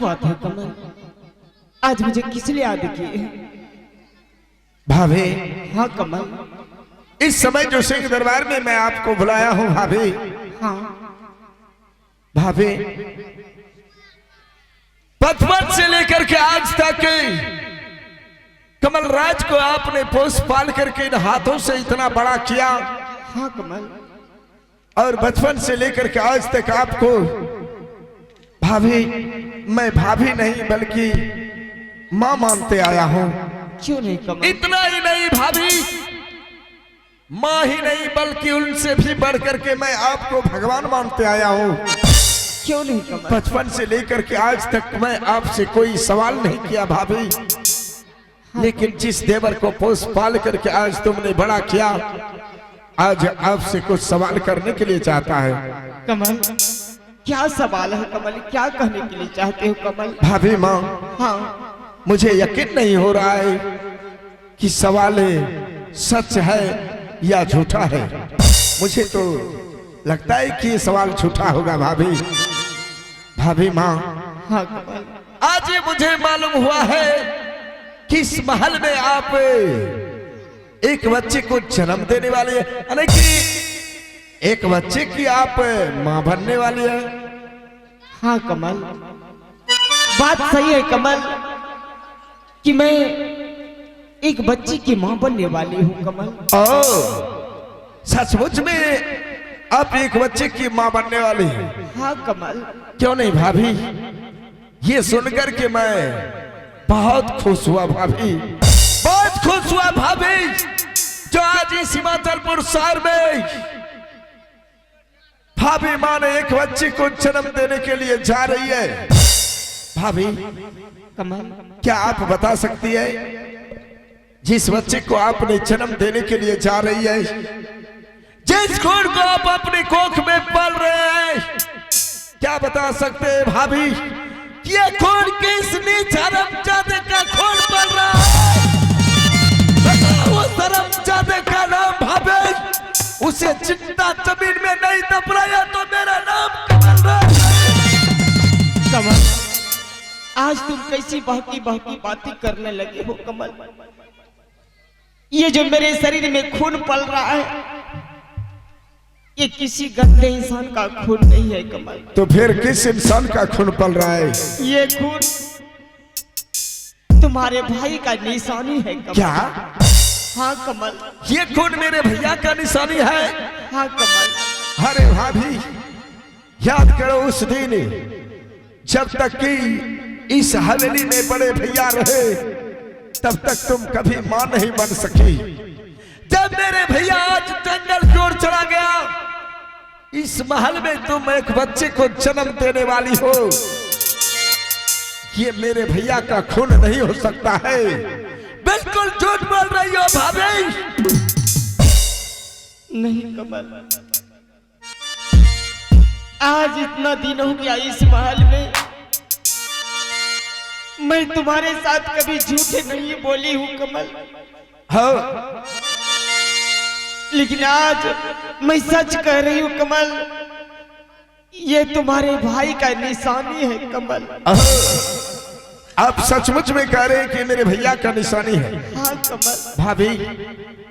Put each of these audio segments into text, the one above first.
बात है कमल, आज मुझे किस लिए याद किए? भाभी। हाँ कमल। इस समय जो सिंह दरबार में मैं आपको बुलाया हूँ भाभी। हाँ भाभी, बचपन से लेकर के आज तक कमल राज को आपने पोस पाल करके इन हाथों से इतना बड़ा किया। हाँ कमल। और बचपन से लेकर के आज तक आपको भाभी, मैं भाभी नहीं बल्कि मां मानते आया हूं। क्यों नहीं कमल? इतना ही नहीं भाभी, मां ही नहीं बल्कि उनसे भी बढ़ करके मैं आपको भगवान मानते आया हूं। क्यों नहीं कमल? बचपन से लेकर के आज तक मैं आपसे कोई सवाल नहीं किया भाभी। हाँ। लेकिन जिस देवर को पोस पाल करके आज तुमने बड़ा किया, आज आपसे कुछ सवाल करने के लिए चाहता है। कमल क्या सवाल है कमल? क्या कहने के लिए चाहते हो कमल? भाभी माँ, हाँ मुझे यकीन नहीं हो रहा है कि सवाल सच है या झूठा है। मुझे तो लगता है कि सवाल झूठा होगा भाभी। भाभी माँ, हाँ कमल। आज ये मुझे मालूम हुआ है कि इस महल में आप एक बच्चे को जन्म देने वाली है, यानी कि एक बच्चे की आप मां बनने वाली है। हाँ कमल, बात सही है कमल कि मैं एक बच्चे की मां बनने वाली हूँ कमल। ओ, सचमुच में आप एक बच्चे की मां बनने वाली हैं? हाँ कमल। क्यों नहीं भाभी, ये सुनकर के मैं बहुत खुश हुआ भाभी, बहुत खुश हुआ भाभी। जो आज इस हिमाचलपुर शहर में भाभी मां ने एक बच्चे को जन्म देने के लिए जा रही है। भाभी कमल, क्या आप बता सकती है जिस बच्चे को आपने जन्म देने के लिए जा रही है, जिस खून को आप अपनी कोख में पल रहे हैं, क्या बता सकते हैं भाभी ये खून किस धर्मजादे का खून पल रहा है? वो धर्मजादे का नाम भाभी, उसे जिंदा जमीन में नहीं दफनाया तो मेरा नाम कमल राज। कमल, आज तुम कैसी बहकी बहकी बातें करने लगे हो कमल? ये जो मेरे शरीर में खून पल रहा है, ये किसी गंदे इंसान का खून नहीं है कमल। तो फिर किस इंसान का खून पल रहा है? ये खून तुम्हारे भाई का निशानी है कमल। क्या? हाँ कमल। ये खून मेरे भैया का निशानी है? हाँ कमल। अरे भाभी, याद करो उस दिन जब तक कि इस हवेली में बड़े भैया रहे, तब तक तुम कभी मां नहीं बन सकी। जब मेरे भैया आज जंगल की ओर चला गया, इस महल में तुम एक बच्चे को जन्म देने वाली हो। ये मेरे भैया का खून नहीं हो सकता है। बिल्कुल झूठ बोल रही हो भाभी। नहीं कमल, आज इतना दिन हो गया इस महल में, मैं तुम्हारे साथ कभी झूठे नहीं बोली हूँ कमल। हाँ, लेकिन आज मैं सच कह रही हूँ कमल, ये तुम्हारे भाई का निशानी है कमल। आप सचमुच में कह रहे हैं कि मेरे भैया का निशानी है? हाँ कमल। भाभी,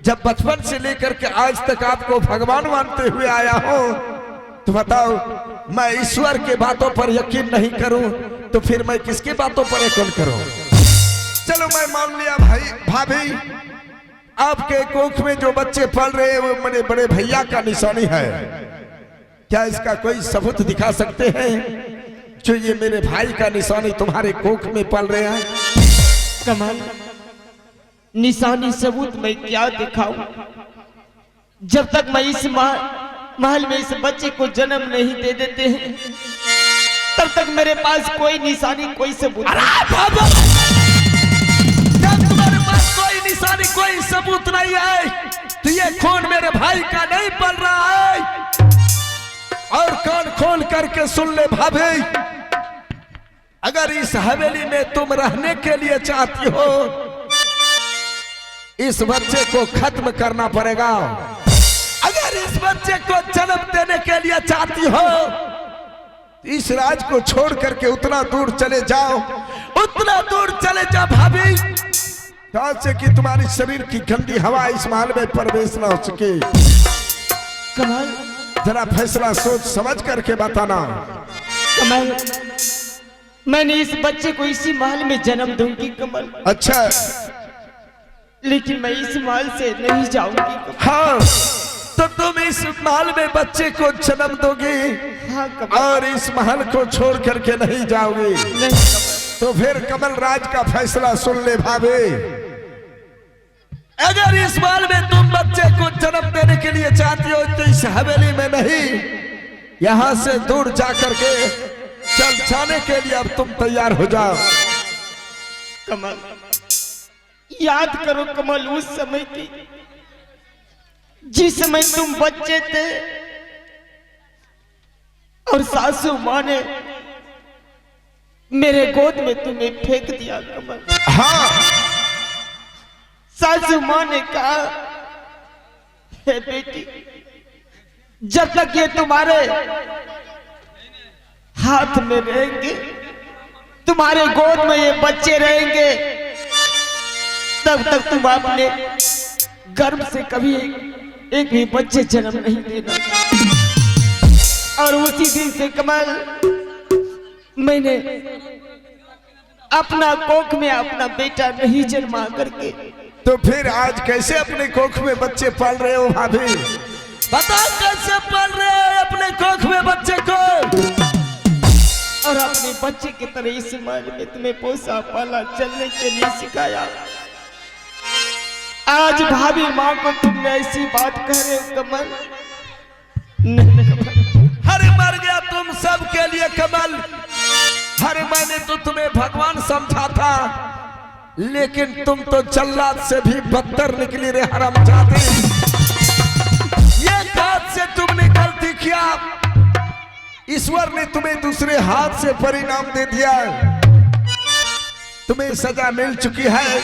जब बचपन से लेकर के आज तक आपको भगवान मानते हुए आया हूँ, तो बताओ मैं ईश्वर के बातों पर यकीन नहीं करूं तो फिर मैं किसके बातों पर यकीन करूं? चलो मैं मान लिया भाई। भाभी, आपके कोख में जो बच्चे पल रहे हैं वो मेरे बड़े भैया का निशानी है। क्या इसका कोई सबूत दिखा सकते हैं जो ये मेरे भाई का निशानी तुम्हारे कोख में पल रहे हैं? कमल, निशानी सबूत मैं क्या दिखाऊं? जब तक मैं इस महल में इस बच्चे को जन्म नहीं दे देते हैं, तब तक मेरे पास कोई निशानी, कोई सबूत नहीं। जब तुम्हारे पास कोई निशानी, कोई सबूत नहीं है, तो ये खून मेरे भाई का नहीं पल रहा है। और कान खोल करके सुन ले भाभी, अगर इस हवेली में तुम रहने के लिए चाहती हो, इस बच्चे को खत्म करना पड़ेगा। अगर इस बच्चे को जन्म देने के लिए चाहती हो, इस राज को छोड़ करके उतना दूर चले जाओ, उतना दूर चले जाओ भाभी, से कि तुम्हारी शरीर की गंदी हवा इस महल में प्रवेश ना हो सके। कमल, जरा फैसला सोच समझ करके बताना। कमल, मैंने इस बच्चे को इसी महल में जन्म दूंगी कमल। अच्छा, लेकिन मैं इस महल से नहीं जाऊंगी। हाँ, तो तुम इस महल में बच्चे को जन्म दोगी? हाँ कमल। और इस महल को छोड़ करके नहीं जाओगी? नहीं कमल। तो फिर कमल राज का फैसला सुन ले भाभी। अगर इस महल में तुम बच्चे को जन्म देने के लिए चाहती हो तो इस हवेली में नहीं, यहाँ से दूर जाकर के चल जाने के लिए अब तुम तैयार हो जाओ। कमल, याद करो कमल उस समय की, जिस समय तुम बच्चे थे और सासू माँ ने मेरे गोद में तुम्हें फेंक दिया कमल। हाँ, सासू माँ ने कहा, हे बेटी, जब तक ये तुम्हारे हाथ में रहेंगे, तुम्हारे गोद में ये बच्चे रहेंगे, तब तक तुम अपने गर्भ से कभी एक भी बच्चे जन्म नहीं देना। और उसी दिन से कमल मैंने अपना कोख में अपना बेटा नहीं जन्मा करके। तो फिर आज कैसे अपने कोख में बच्चे पाल रहे हो भाभी? बताओ कैसे पाल रहे हो अपने कोख में बच्चे को? और अपने बच्चे की तरह इस समाज में तुम्हें पोसा पाला, चलने के लिए सिखाया। आज भाभी माँ को तुमने ऐसी बात कह रहे हो कमल? नहीं कमल। अरे मर गया तुम सब के लिए कमल। अरे मैंने तो तुम्हें भगवान समझा था, लेकिन तुम तो जल्लाद से भी बदतर निकली रे हरामजादी। ये हाथ से तुमने गलती किया, ईश्वर ने तुम्हें दूसरे हाथ से परिणाम दे दिया। तुम्हें सजा मिल चुकी है,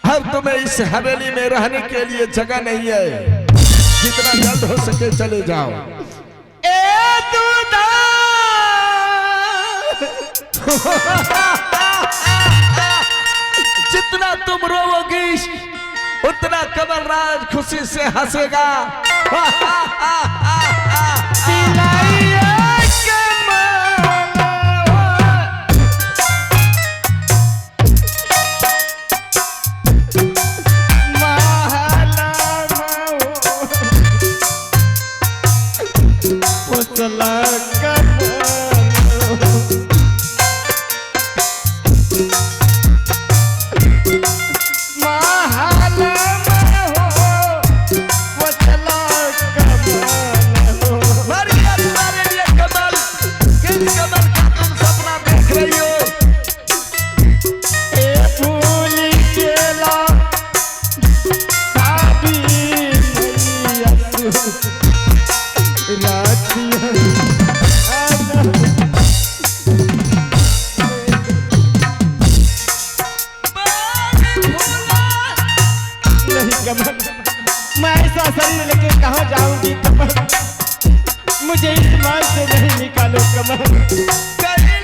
अब तुम्हें इस हवेली में रहने के लिए जगह नहीं है। जितना जल्द हो सके चले जाओ। ए दूधा जितना तुम रोओगी उतना कमलराज खुशी से हंसेगा। मैं ऐसा शरीर लेके कहाँ जाऊंगी कमल? मुझे इस माल से नहीं निकालो कमल।